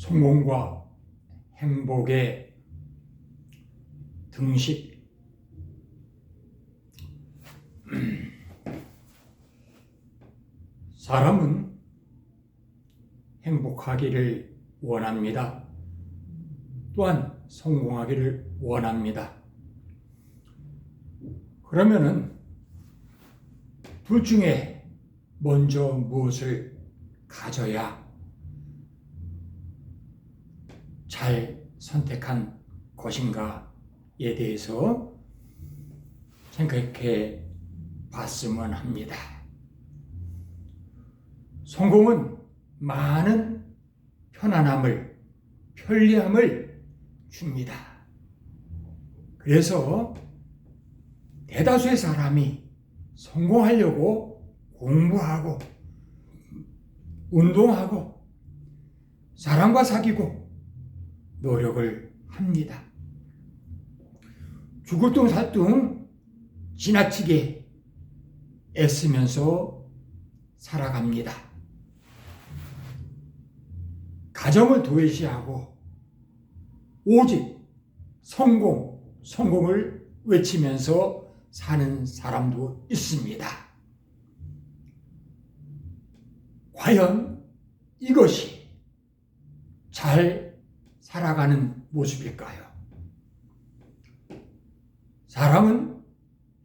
성공과 행복의 등식. 사람은 행복하기를 원합니다. 또한 성공하기를 원합니다. 그러면은 둘 중에 먼저 무엇을 가져야 잘 선택한 것인가에 대해서 생각해 봤으면 합니다. 성공은 많은 편안함을, 편리함을 줍니다. 그래서 대다수의 사람이 성공하려고 공부하고, 운동하고, 사람과 사귀고, 노력을 합니다. 죽을 둥 살 둥 지나치게 애쓰면서 살아갑니다. 가정을 도외시하고 오직 성공을 외치면서 사는 사람도 있습니다. 과연 이것이 잘 살아가는 모습일까요? 사람은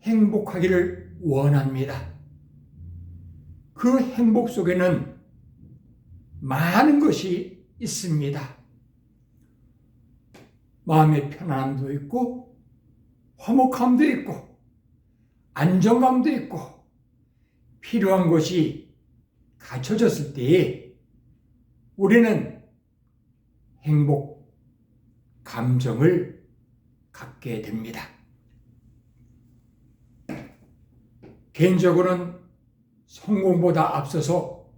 행복하기를 원합니다. 그 행복 속에는 많은 것이 있습니다. 마음의 편안함도 있고, 화목함도 있고, 안정감도 있고, 필요한 것이 갖춰졌을 때에 우리는 행복 감정을 갖게 됩니다. 개인적으로는 성공보다 앞서서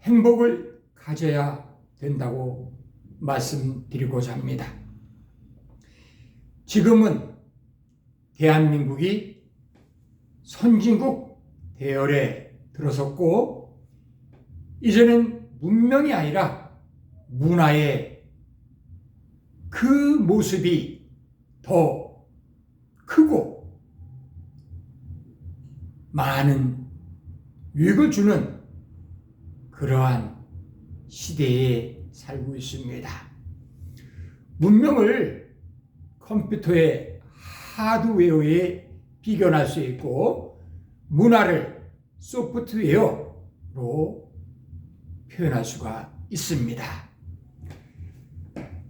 행복을 가져야 된다고 말씀드리고자 합니다. 지금은 대한민국이 선진국 대열에 들어섰고, 이제는 문명이 아니라 문화의 그 모습이 더 크고 많은 유익을 주는 그러한 시대에 살고 있습니다. 문명을 컴퓨터의 하드웨어에 비견할 수 있고, 문화를 소프트웨어로 표현할 수가 있습니다.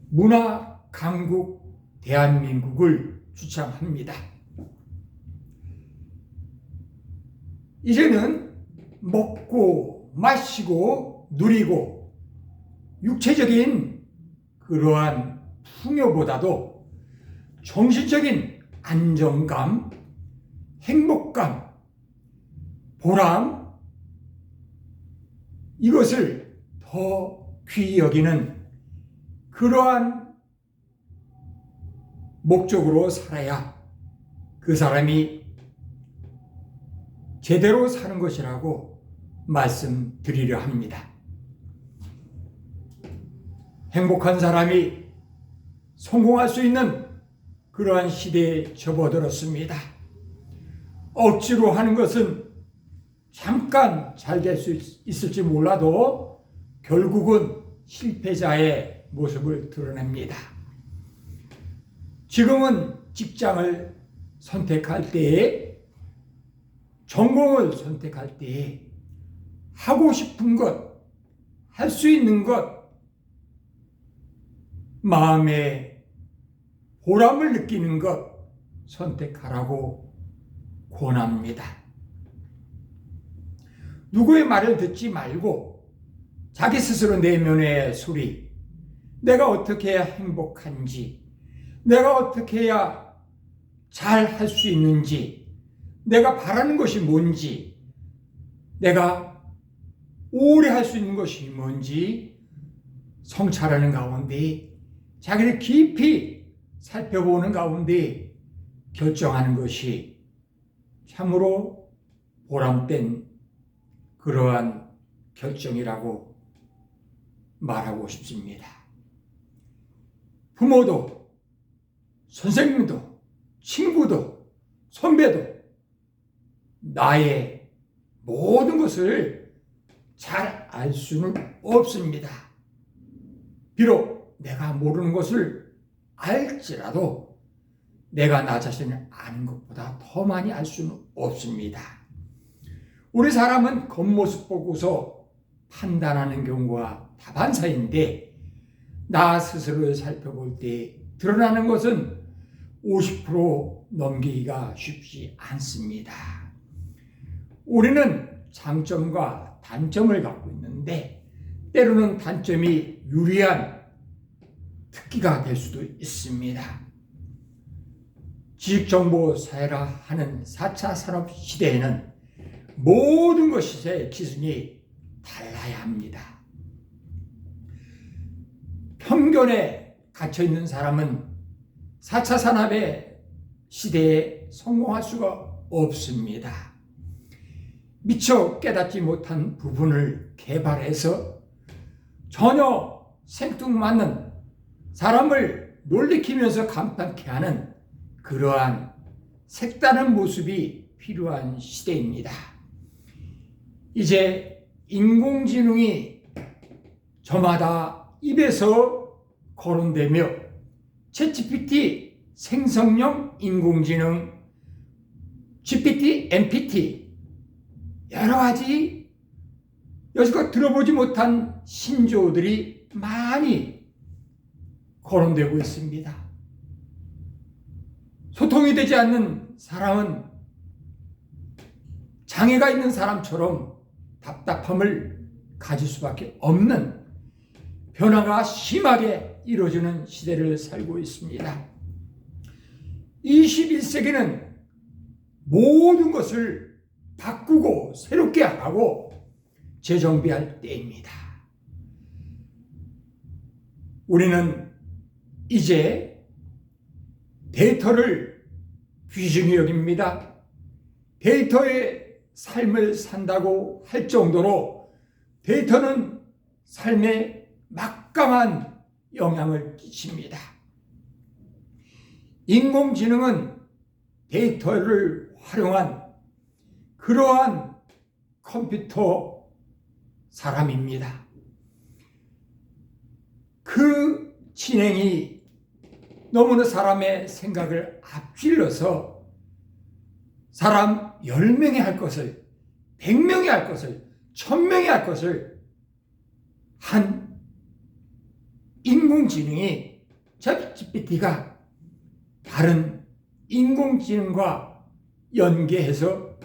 문화 강국 대한민국을 주창합니다. 이제는 먹고 마시고 누리고 육체적인 그러한 풍요보다도 정신적인 안정감, 행복감, 보람, 이것을 더 귀히 여기는 그러한 목적으로 살아야 그 사람이 제대로 사는 것이라고 말씀드리려 합니다. 행복한 사람이 성공할 수 있는 그러한 시대에 접어들었습니다. 억지로 하는 것은 잠깐 잘 될 수 있을지 몰라도 결국은 실패자의 모습을 드러냅니다. 지금은 직장을 선택할 때에, 전공을 선택할 때에 하고 싶은 것, 할 수 있는 것, 마음의 보람을 느끼는 것 선택하라고 권합니다. 누구의 말을 듣지 말고 자기 스스로 내면의 소리, 내가 어떻게 해야 행복한지, 내가 어떻게 해야 잘 할 수 있는지, 내가 바라는 것이 뭔지, 내가 오래 할 수 있는 것이 뭔지 성찰하는 가운데, 자기를 깊이 살펴보는 가운데 결정하는 것이 참으로 보람된 그러한 결정이라고 말하고 싶습니다. 부모도, 선생님도, 친구도, 선배도 나의 모든 것을 잘 알 수는 없습니다. 비록 내가 모르는 것을 알지라도 내가 나 자신을 아는 것보다 더 많이 알 수는 없습니다. 우리 사람은 겉모습 보고서 판단하는 경우가 다반사인데 나 스스로를 살펴볼 때 드러나는 것은 50% 넘기기가 쉽지 않습니다. 우리는 장점과 단점을 갖고 있는데 때로는 단점이 유리한 특기가 될 수도 있습니다. 지식정보사회라 하는 4차 산업시대에는 모든 것의 기준이 달라야 합니다. 편견에 갇혀있는 사람은 4차 산업의 시대에 성공할 수가 없습니다. 미처 깨닫지 못한 부분을 개발해서 전혀 생뚱맞는 사람을 놀래키면서 감탄케 하는 그러한 색다른 모습이 필요한 시대입니다. 이제 인공지능이 저마다 입에서 거론되며 챗GPT 생성형 인공지능, GPT, MPT 여러 가지 여지껏 들어보지 못한 신조어들이 많이 거론되고 있습니다. 소통이 되지 않는 사람은 장애가 있는 사람처럼 답답함을 가질 수밖에 없는 변화가 심하게 이루어지는 시대를 살고 있습니다. 21세기는 모든 것을 바꾸고 새롭게 하고 재정비할 때입니다. 우리는 이제 데이터를 귀중히 여깁니다. 데이터의 삶을 산다고 할 정도로 데이터는 삶에 막강한 영향을 끼칩니다. 인공지능은 데이터를 활용한 그러한 컴퓨터 사람입니다. 그 진행이 너무나 사람의 생각을 앞질러서 사람 10명이 할 것을 100명이 할 것을 1000명이 할 것을 한 인공지능이 챗GPT가 다른 인공지능과 연계해서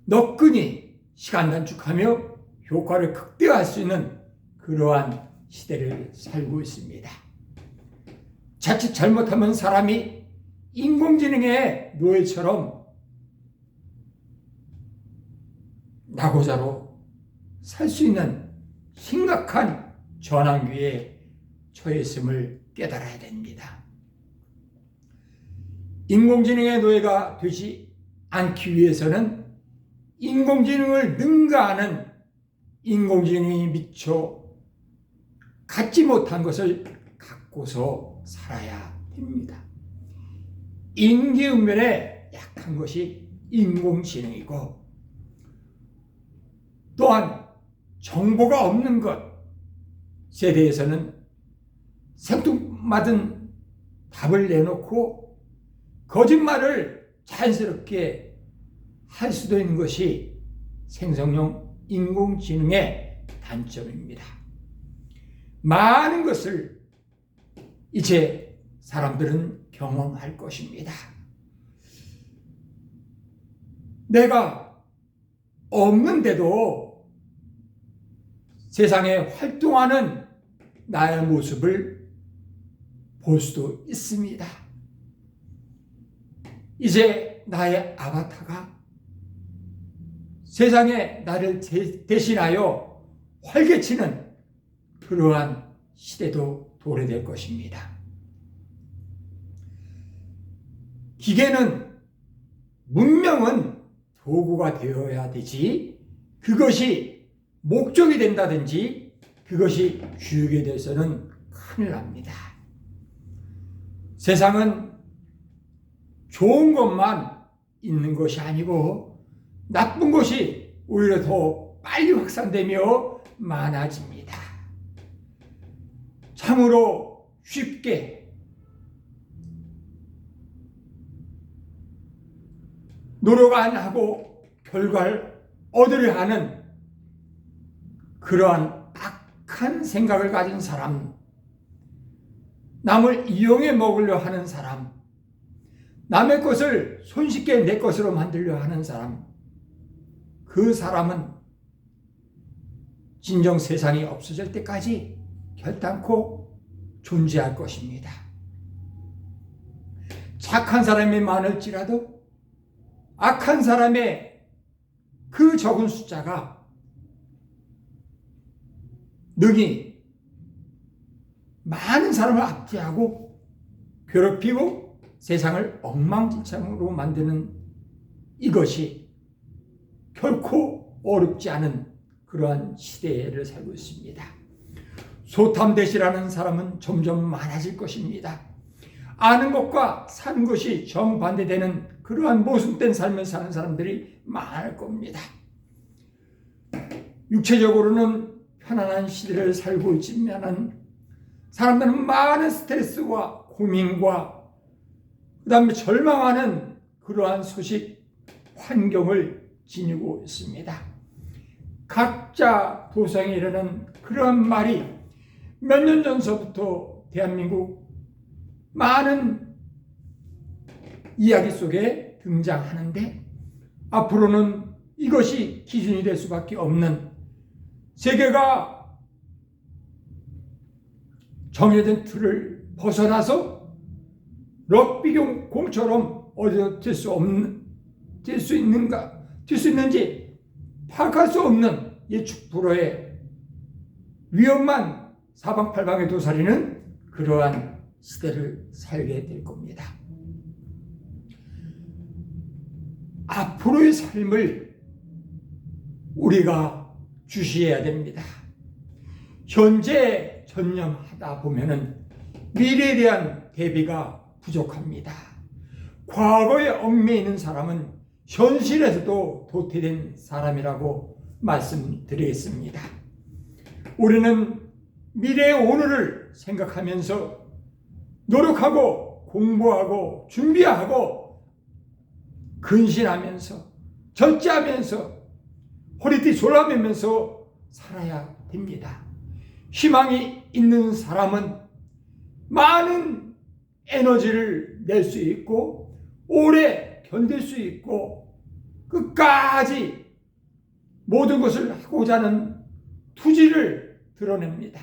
너끈히 시간 단축하며 효과를 극대화할 수 있는 그러한 시대를 살고 있습니다. 자칫 잘못하면 사람이 인공지능의 노예처럼 낙오자로 살 수 있는 심각한 전환기에 처했음을 깨달아야 됩니다. 인공지능의 노예가 되지 않기 위해서는 인공지능을 능가하는 인공지능이 미처 갖지 못한 것을 갖고서 살아야 됩니다. 인기응변에 약한 것이 인공지능이고 또한 정보가 없는 것에 대해서는 생뚱맞은 답을 내놓고 거짓말을 자연스럽게 할 수도 있는 것이 생성형 인공지능의 단점입니다. 많은 것을 이제 사람들은 경험할 것입니다. 내가 없는데도 세상에 활동하는 나의 모습을 볼 수도 있습니다. 이제 나의 아바타가 세상에 나를 대신하여 활개치는 그러한 시대도 도래될 것입니다. 기계는 문명은 도구가 되어야 되지 그것이 목적이 된다든지 그것이 주역이 돼서는 큰일 납니다. 세상은 좋은 것만 있는 것이 아니고 나쁜 것이 오히려 더 빨리 확산되며 많아집니다. 참으로 쉽게 노력 안 하고 결과를 얻으려 하는 그러한 악한 생각을 가진 사람, 남을 이용해 먹으려 하는 사람, 남의 것을 손쉽게 내 것으로 만들려 하는 사람, 그 사람은 진정 세상이 없어질 때까지 결단코 존재할 것입니다. 착한 사람이 많을지라도 악한 사람의 그 적은 숫자가 능히 많은 사람을 압제하고 괴롭히고 세상을 엉망진창으로 만드는 이것이 결코 어렵지 않은 그러한 시대를 살고 있습니다. 소탐대시라는 사람은 점점 많아질 것입니다. 아는 것과 사는 것이 정반대되는 그러한 모순된 삶을 사는 사람들이 많을 겁니다. 육체적으로는 편안한 시대를 살고 있지만 사람들은 많은 스트레스와 고민과 그 다음에 절망하는 그러한 소식, 환경을 지니고 있습니다. 각자 도성에 이르는 그러한 말이 몇 년 전서부터 대한민국 많은 이야기 속에 등장하는데 앞으로는 이것이 기준이 될 수밖에 없는 세계가 정해진 틀을 벗어나서 럭비 공처럼 어디서 뛸 수 있는지 파악할 수 없는 예측 불허의 위험한 사방팔방에 도사리는 그러한 시대를 살게 될 겁니다. 앞으로의 삶을 우리가 주시해야 됩니다. 현재 전념하다 보면은 미래에 대한 대비가 부족합니다. 과거에 얽매여 있는 사람은 현실에서도 도태된 사람이라고 말씀드리겠습니다. 우리는 미래의 오늘을 생각하면서 노력하고 공부하고 준비하고 근신하면서 절제하면서 허리띠 졸라매면서 살아야 됩니다. 희망이 있는 사람은 많은 에너지를 낼 수 있고 오래 견딜 수 있고 끝까지 모든 것을 하고자 하는 투지를 드러냅니다.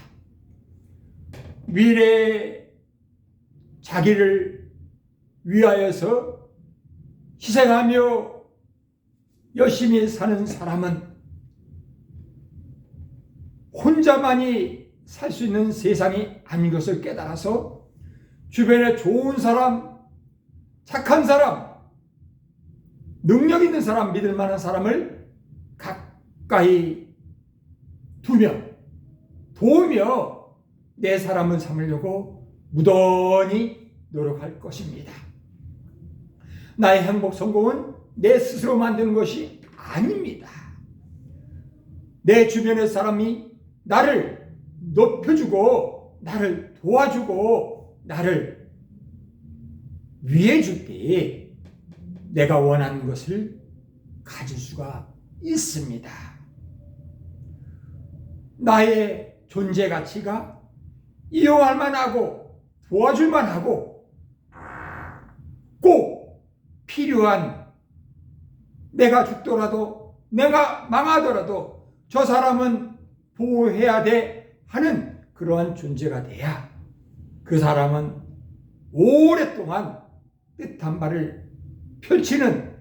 미래의 자기를 위하여서 희생하며 열심히 사는 사람은 혼자만이 살 수 있는 세상이 아닌 것을 깨달아서 주변에 좋은 사람, 착한 사람, 능력 있는 사람, 믿을 만한 사람을 가까이 두며 도우며 내 사람을 삼으려고 무던히 노력할 것입니다. 나의 행복 성공은 내 스스로 만드는 것이 아닙니다. 내 주변의 사람이 나를 높여주고 나를 도와주고 나를 위해줄 때 내가 원하는 것을 가질 수가 있습니다. 나의 존재 가치가 이용할 만하고 도와줄 만하고 꼭 필요한 내가 죽더라도 내가 망하더라도 저 사람은 보호해야 돼 하는 그러한 존재가 돼야 그 사람은 오랫동안 뜻한 바를 펼치는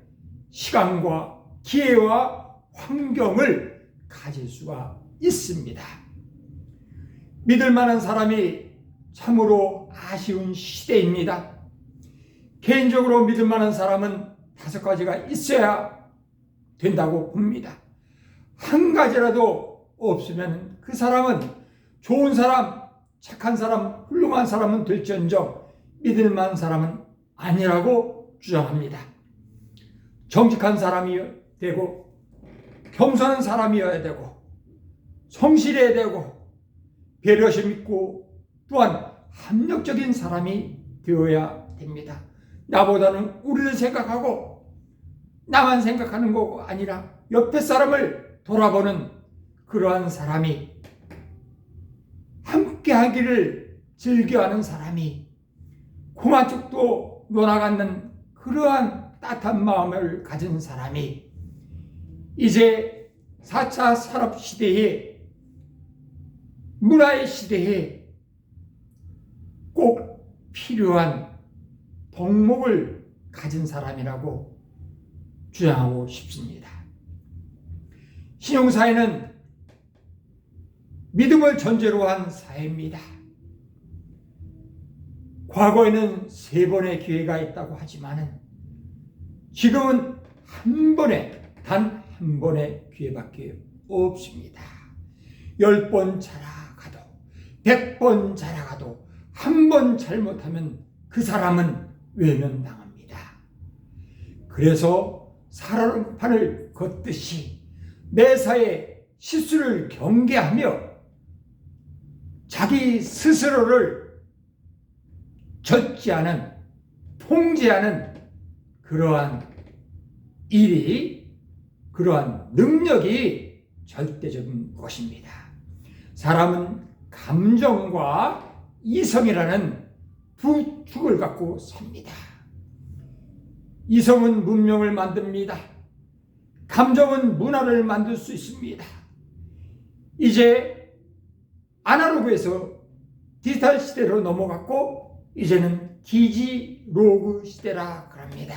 시간과 기회와 환경을 가질 수가 있습니다. 믿을 만한 사람이 참으로 아쉬운 시대입니다. 개인적으로 믿을 만한 사람은 5가지가 있어야 된다고 봅니다. 한 가지라도 없으면 그 사람은 좋은 사람, 착한 사람, 훌륭한 사람은 될지언정 믿을 만한 사람은 아니라고 주장합니다. 정직한 사람이어야 되고 겸손한 사람이어야 되고 성실해야 되고 배려심 있고 또한 합력적인 사람이 되어야 됩니다. 나보다는 우리를 생각하고 나만 생각하는 거가 아니라 옆에 사람을 돌아보는 그러한 사람이, 함께하기를 즐겨하는 사람이, 공한 쪽도 놀아가는 그러한 따뜻한 마음을 가진 사람이 이제 4차 산업시대에, 문화의 시대에 꼭 필요한 덕목을 가진 사람이라고 주장하고 싶습니다. 신용사회는 믿음을 전제로 한 사회입니다. 과거에는 3번의 기회가 있다고 하지만 지금은 단 한 번의 기회밖에 없습니다. 10번 자라가도 100번 자라가도 한 번 잘못하면 그 사람은 외면당합니다. 그래서 사람판을 걷듯이 매사에 실수를 경계하며 자기 스스로를 절제하는, 통제하는 그러한 그러한 능력이 절대적인 것입니다. 사람은 감정과 이성이라는 두 축을 갖고 삽니다. 이성은 문명을 만듭니다. 감정은 문화를 만들 수 있습니다. 이제 아날로그에서 디지털 시대로 넘어갔고 이제는 디지로그 시대라 그럽니다.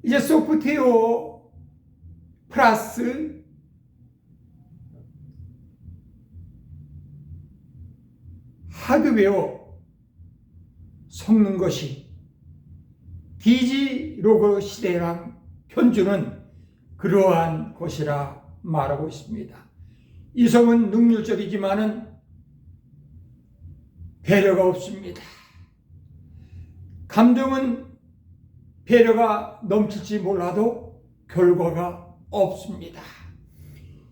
이제 소프트웨어 플러스 하드웨어 섞는 것이 디지로그 시대랑 편주는 그러한 것이라 말하고 있습니다. 이성은 능률적이지만은 배려가 없습니다. 감정은 배려가 넘칠지 몰라도 결과가 없습니다.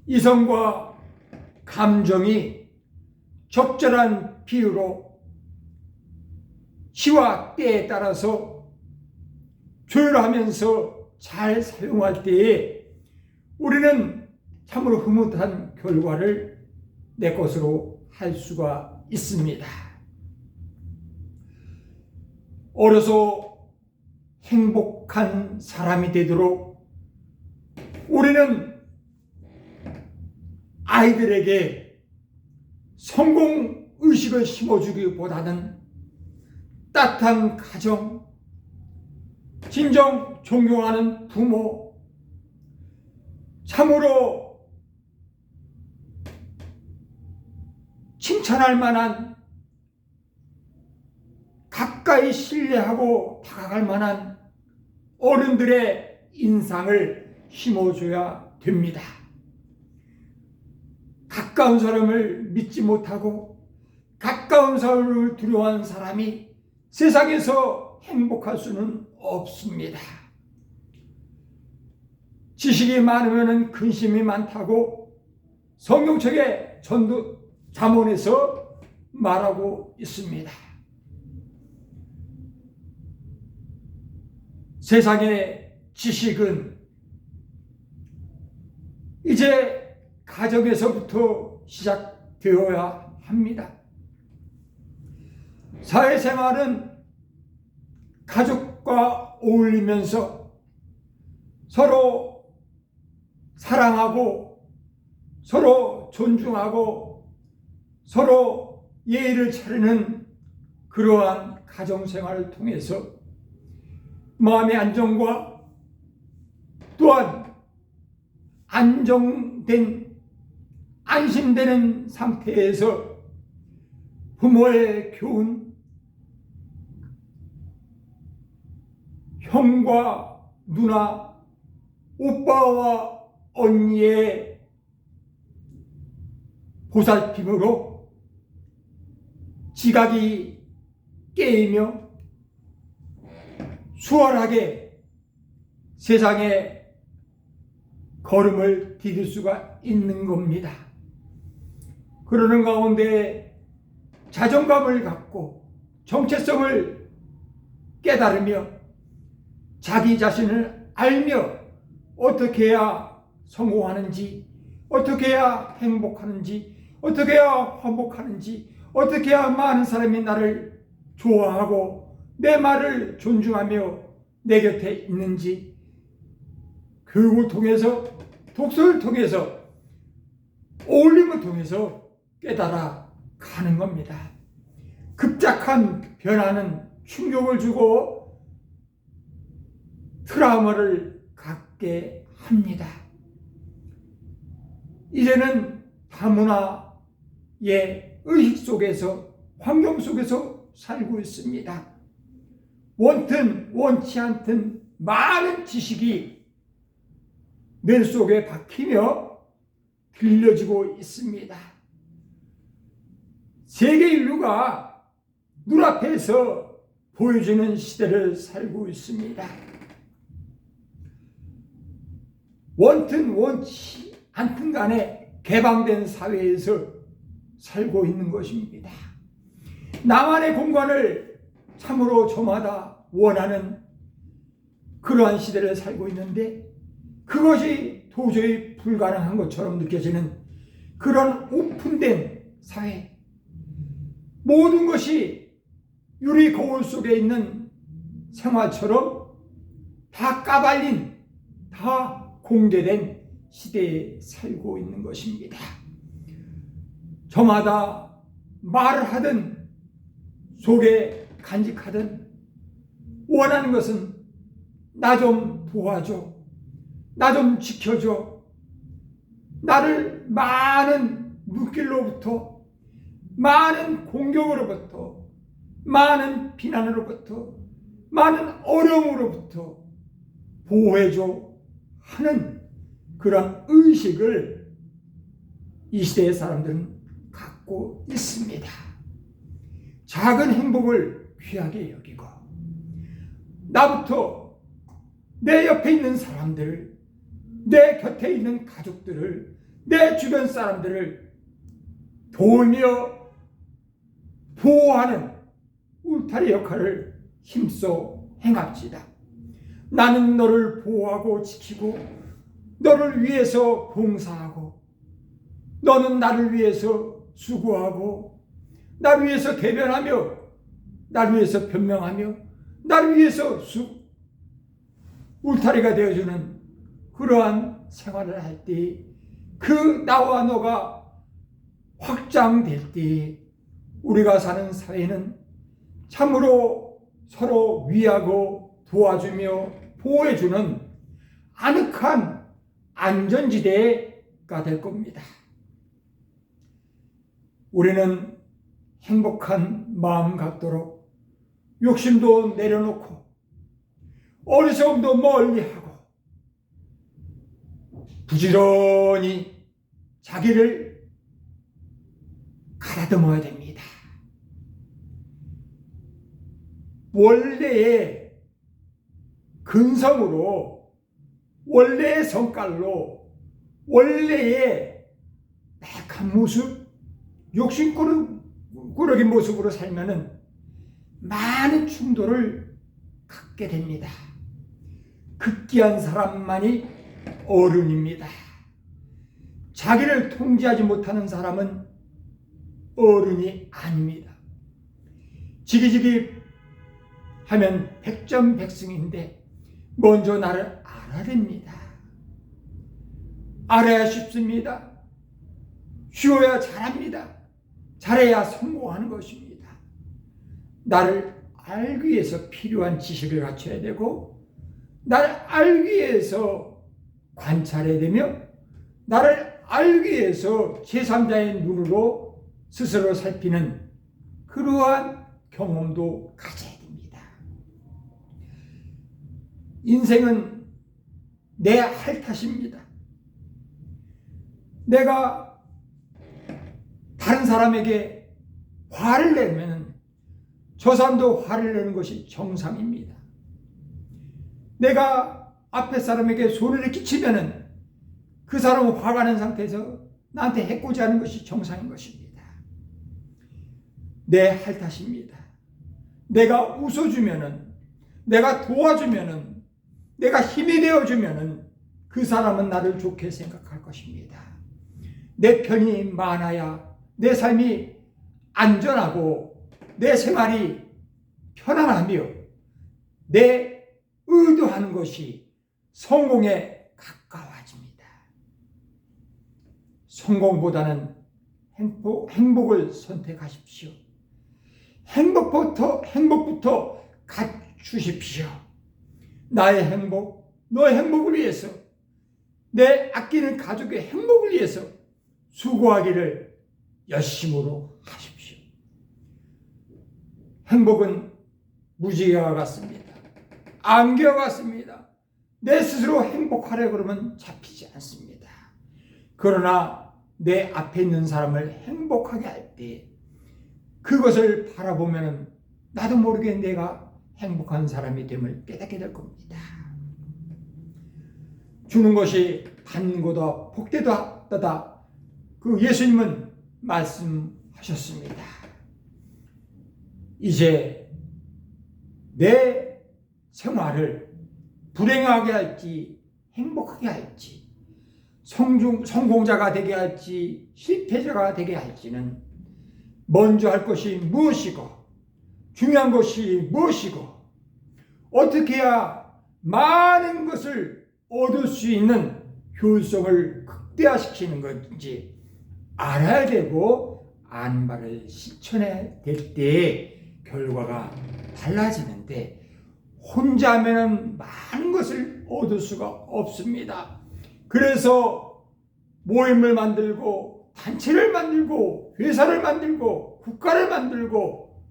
이성과 감정이 적절한 비율로 시와 때에 따라서 조율하면서 잘 사용할 때에 우리는 참으로 흐뭇한 결과를 내 것으로 할 수가 있습니다. 어려서 행복한 사람이 되도록 우리는 아이들에게 성공의식을 심어주기보다는 따뜻한 가정, 진정 존경하는 부모, 참으로 칭찬할 만한, 가까이 신뢰하고 다가갈 만한 어른들의 인상을 심어줘야 됩니다. 가까운 사람을 믿지 못하고 가까운 사람을 두려워하는 사람이 세상에서 행복할 수는 없습니다. 지식이 많으면 근심이 많다고 성경책의 전도 잠언에서 말하고 있습니다. 세상의 지식은 이제 가정에서부터 시작되어야 합니다. 사회생활은 가족과 어울리면서 서로 사랑하고 서로 존중하고 서로 예의를 차리는 그러한 가정생활을 통해서 마음의 안정과 또한 안심되는 상태에서 부모의 교훈, 형과 누나, 오빠와 언니의 보살핌으로 지각이 깨이며 수월하게 세상에 걸음을 디딜 수가 있는 겁니다. 그러는 가운데 자존감을 갖고 정체성을 깨달으며 자기 자신을 알며 어떻게 해야 성공하는지, 어떻게 해야 행복하는지, 어떻게 해야 화목하는지, 어떻게 해야 많은 사람이 나를 좋아하고 내 말을 존중하며 내 곁에 있는지, 교육을 통해서, 독서를 통해서, 어울림을 통해서 깨달아 가는 겁니다. 급작한 변화는 충격을 주고 트라우마를 갖게 합니다. 이제는 다문화의 의식 속에서, 환경 속에서 살고 있습니다. 원튼 원치 않든 많은 지식이 뇌 속에 박히며 들려지고 있습니다. 세계 인류가 눈앞에서 보여주는 시대를 살고 있습니다. 원튼 원치 않든 간에 개방된 사회에서 살고 있는 것입니다. 나만의 공간을 참으로 저마다 원하는 그러한 시대를 살고 있는데, 그것이 도저히 불가능한 것처럼 느껴지는 그런 오픈된 사회, 모든 것이 유리 거울 속에 있는 생활처럼 다 까발린, 다 공개된 시대에 살고 있는 것입니다. 저마다 말을 하든 속에 간직하든 원하는 것은 나 좀 도와줘, 나 좀 지켜줘, 나를 많은 눈길로부터, 많은 공격으로부터, 많은 비난으로부터, 많은 어려움으로부터 보호해줘 하는 그런 의식을 이 시대의 사람들은 갖고 있습니다. 작은 행복을 귀하게 여기고, 나부터 내 옆에 있는 사람들을, 내 곁에 있는 가족들을, 내 주변 사람들을 도우며 보호하는 울타리 역할을 힘써 행합시다. 나는 너를 보호하고 지키고 너를 위해서 봉사하고, 너는 나를 위해서 수고하고, 나를 위해서 대변하며, 나를 위해서 변명하며, 나를 위해서 울타리가 되어주는 그러한 생활을 할 때, 그 나와 너가 확장될 때 우리가 사는 사회는 참으로 서로 위하고 도와주며 보호해주는 아늑한 안전지대가 될 겁니다. 우리는 행복한 마음 갖도록 욕심도 내려놓고 어리석음도 멀리하고 부지런히 자기를 가다듬어야 됩니다. 원래의 근성으로, 원래의 성깔로, 원래의 나약한 모습, 욕심꾸러기 모습으로 살면은 많은 충돌을 갖게 됩니다. 극기한 사람만이 어른입니다. 자기를 통제하지 못하는 사람은 어른이 아닙니다. 지기지기 하면 백전백승인데 먼저 나를 알아야 됩니다. 알아야 쉽습니다. 쉬워야 잘합니다. 잘해야 성공하는 것입니다. 나를 알기 위해서 필요한 지식을 갖춰야 되고, 나를 알기 위해서 관찰해야 되며, 나를 알기 위해서 제3자의 눈으로 스스로 살피는 그러한 경험도 가져야 됩니다. 인생은 내 할 탓입니다. 내가 다른 사람에게 화를 내면 저 사람도 화를 내는 것이 정상입니다. 내가 앞에 사람에게 손해를 끼치면은 그 사람은 화가 난 상태에서 나한테 해코지하는 것이 정상인 것입니다. 내 할 탓입니다. 내가 웃어주면은, 내가 도와주면은, 내가 힘이 되어주면은 그 사람은 나를 좋게 생각할 것입니다. 내 편이 많아야 내 삶이 안전하고 내 생활이 편안하며 내 의도하는 것이 성공에 가까워집니다. 성공보다는 행복을 선택하십시오. 행복부터 갖추십시오. 나의 행복, 너의 행복을 위해서, 내 아끼는 가족의 행복을 위해서 수고하기를 열심으로 하십시오. 행복은 무지개와 같습니다. 안개와 같습니다. 내 스스로 행복하려 그러면 잡히지 않습니다. 그러나 내 앞에 있는 사람을 행복하게 할 때 그것을 바라보면 나도 모르게 내가 행복한 사람이 됨을 깨닫게 될 겁니다. 주는 것이 받는 것보다 복되다. 그 예수님은 말씀하셨습니다. 이제 내 생활을 불행하게 할지 행복하게 할지 성공자가 되게 할지 실패자가 되게 할지는 먼저 할 것이 무엇이고 중요한 것이 무엇이고 어떻게 해야 많은 것을 얻을 수 있는 효율성을 극대화시키는 건지 알아야 되고 아는 바를 실천해야 될 때의 결과가 달라지는데 혼자 하면 많은 것을 얻을 수가 없습니다. 그래서 모임을 만들고 단체를 만들고 회사를 만들고 국가를 만들고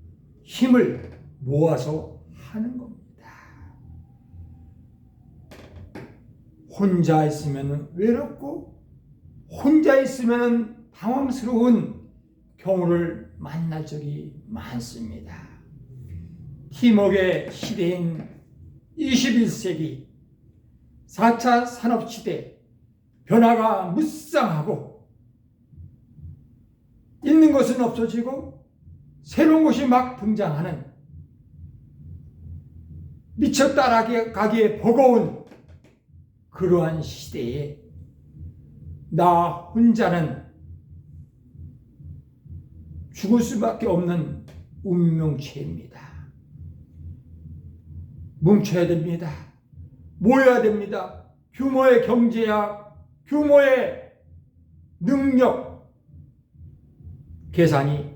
힘을 모아서 하는 겁니다. 혼자 있으면 외롭고 혼자 있으면 당황스러운 경우를 만날 적이 많습니다. 팀워크의 시대인 21세기 4차 산업시대 변화가 무쌍하고 있는 것은 없어지고 새로운 것이 막 등장하는 미쳐 따라가기에 버거운 그러한 시대에 나 혼자는 죽을 수밖에 없는 운명체입니다. 뭉쳐야 됩니다. 모여야 됩니다. 규모의 경제학, 규모의 능력, 계산이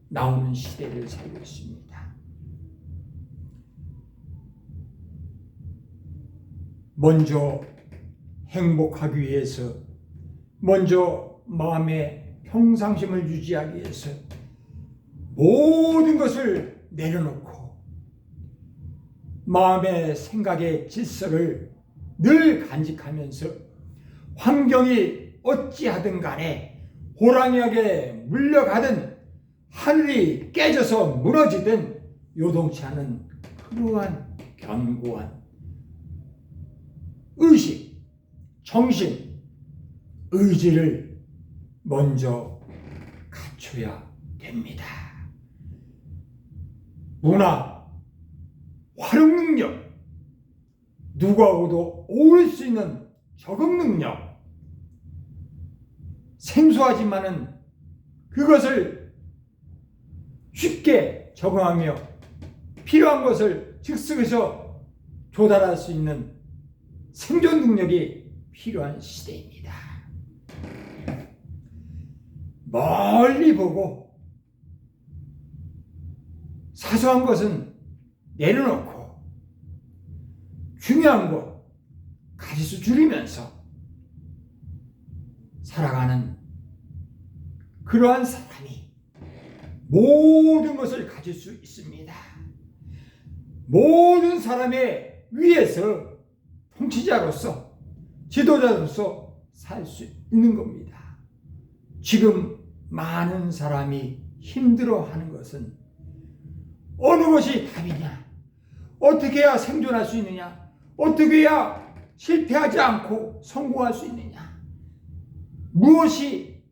나오는 시대를 살고 있습니다. 먼저 행복하기 위해서, 먼저 마음의 평상심을 유지하기 위해서 모든 것을 내려놓고 마음의 생각의 질서를 늘 간직하면서 환경이 어찌하든 간에 호랑이에게 물려가든 하늘이 깨져서 무너지든 요동치 않은 그러한 견고한 의식, 정신, 의지를 먼저 갖춰야 됩니다. 문화, 활용 능력, 누구하고도 어울릴 수 있는 적응 능력, 생소하지만은 그것을 쉽게 적응하며 필요한 것을 즉석에서 조달할 수 있는 생존 능력이 필요한 시대입니다. 멀리 보고 사소한 것은 내려놓고 중요한 것 가지수 줄이면서 살아가는 그러한 사람이 모든 것을 가질 수 있습니다. 모든 사람의 위에서 통치자로서 지도자로서 살 수 있는 겁니다. 지금 많은 사람이 힘들어하는 것은 어느 것이 답이냐? 어떻게 해야 생존할 수 있느냐? 어떻게 해야 실패하지 않고 성공할 수 있느냐? 무엇이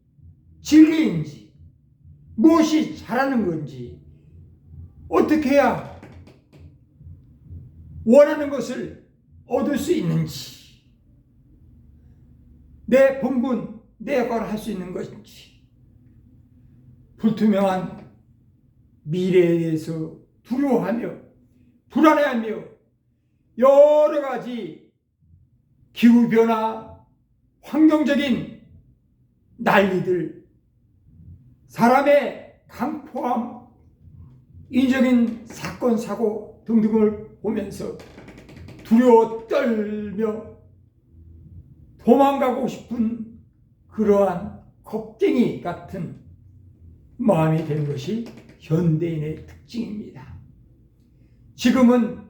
진리인지, 무엇이 잘하는 건지, 어떻게 해야 원하는 것을 얻을 수 있는지, 내 본분, 내 역할을 할 수 있는 것인지, 불투명한 미래에 대해서 두려워하며 불안해하며 여러 가지 기후변화, 환경적인 난리들, 사람의 강포함, 인적인 사건, 사고 등등을 보면서 두려워 떨며 도망가고 싶은 그러한 겁쟁이 같은 마음이 되는 것이 현대인의 특징입니다. 지금은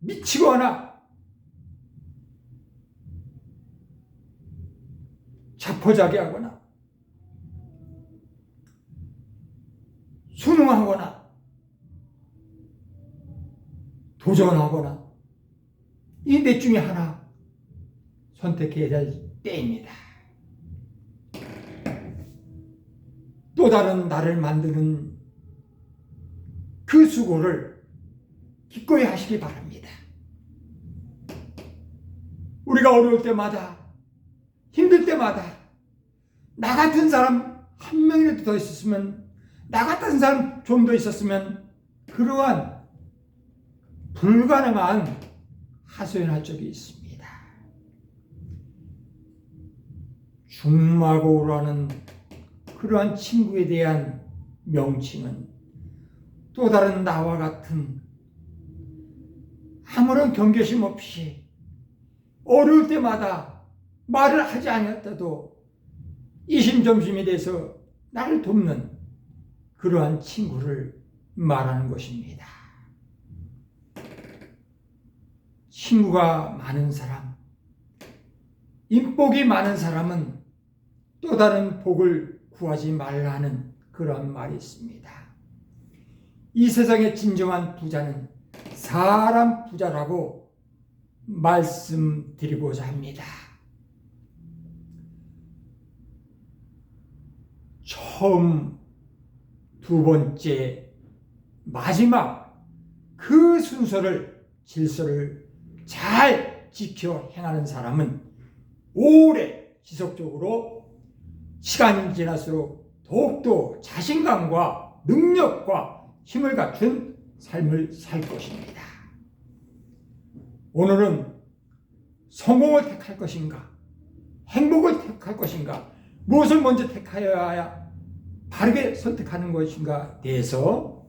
미치거나 자포자기하거나 순응하거나 도전하거나 이 넷 중에 하나 선택해야 될 때입니다. 또 다른 나를 만드는 그 수고를 기꺼이 하시기 바랍니다. 우리가 어려울 때마다, 힘들 때마다 나 같은 사람 한 명이라도 더 있었으면, 나 같은 사람 좀 더 있었으면, 그러한 불가능한 하소연할 적이 있습니다. 중마고우라는 그러한 친구에 대한 명칭은 또 다른 나와 같은 아무런 경계심 없이 어려울 때마다 말을 하지 않았다도 이심점심이 돼서 나를 돕는 그러한 친구를 말하는 것입니다. 친구가 많은 사람, 인복이 많은 사람은 또 다른 복을 구하지 말라는 그런 말이 있습니다. 이 세상의 진정한 부자는 사람 부자라고 말씀드리고자 합니다. 처음, 두 번째, 마지막 그 순서를, 질서를 잘 지켜 행하는 사람은 오래 지속적으로 시간이 지날수록 더욱더 자신감과 능력과 힘을 갖춘 삶을 살 것입니다. 오늘은 성공을 택할 것인가, 행복을 택할 것인가, 무엇을 먼저 택하여야 바르게 선택하는 것인가에 대해서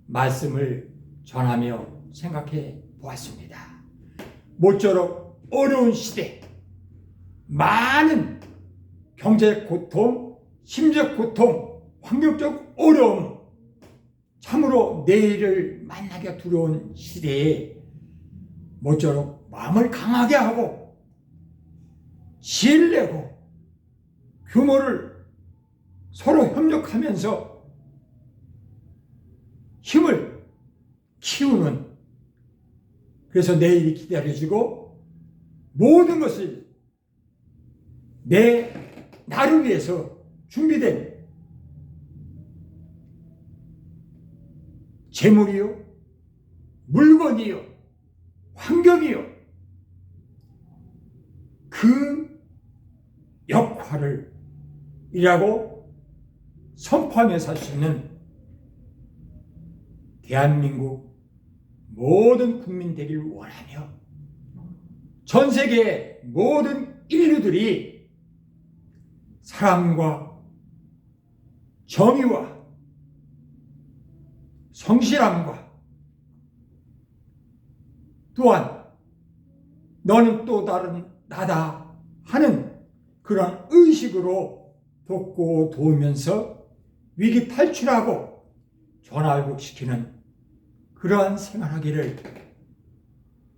말씀을 전하며 생각해 보았습니다. 모쪼록 어려운 시대, 많은 경제 고통, 심리적 고통, 환경적 어려움, 참으로 내일을 만나기가 두려운 시대에 모쪼록 마음을 강하게 하고 지혜를 내고 규모를 서로 협력하면서 힘을 키우는, 그래서 내일이 기다려지고 모든 것을 나를 위해서 준비된 재물이요, 물건이요, 환경이요, 그 역할을 이라고 선포하며 살 수 있는 대한민국 모든 국민 되기를 원하며 전 세계의 모든 인류들이 사랑과 정의와 성실함과 또한 너는 또 다른 나다 하는 그런 의식으로 돕고 도우면서 위기 탈출하고 전화위복시키는 그러한 생활하기를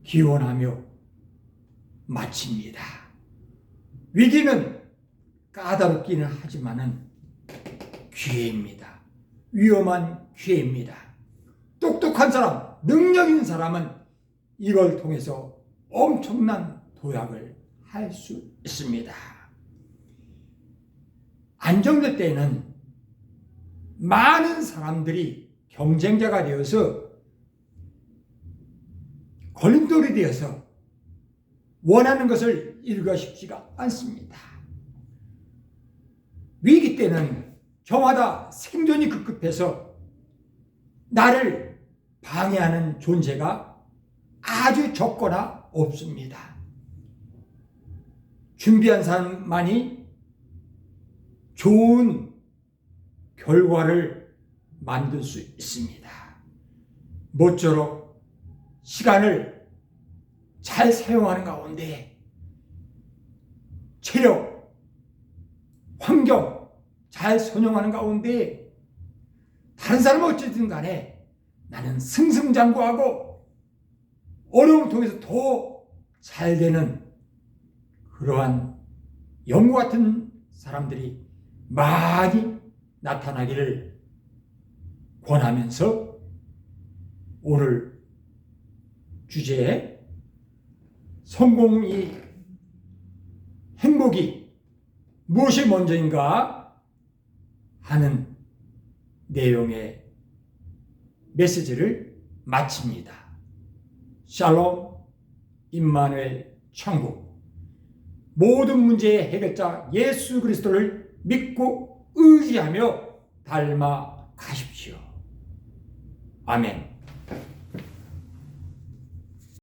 기원하며 마칩니다. 위기는 까다롭기는 하지만은 기회입니다. 위험한 기회입니다. 똑똑한 사람, 능력 있는 사람은 이걸 통해서 엄청난 도약을 할 수 있습니다. 안정될 때에는 많은 사람들이 경쟁자가 되어서 걸림돌이 되어서 원하는 것을 이루기가 쉽지가 않습니다. 위기 때는 저마다 생존이 급급해서 나를 방해하는 존재가 아주 적거나 없습니다. 준비한 사람만이 좋은 결과를 만들 수 있습니다. 모쪼록 시간을 잘 사용하는 가운데 체력, 환경 잘 선용하는 가운데 다른 사람은 어쨌든 간에 나는 승승장구하고 어려움을 통해서 더 잘 되는 그러한 영구 같은 사람들이 많이 나타나기를 권하면서 오늘 주제에 성공이 행복이 무엇이 먼저인가 하는 내용의 메시지를 마칩니다. 샬롬 임마누엘 천국. 모든 문제의 해결자 예수 그리스도를 믿고 의지하며 닮아 가십시오. 아멘.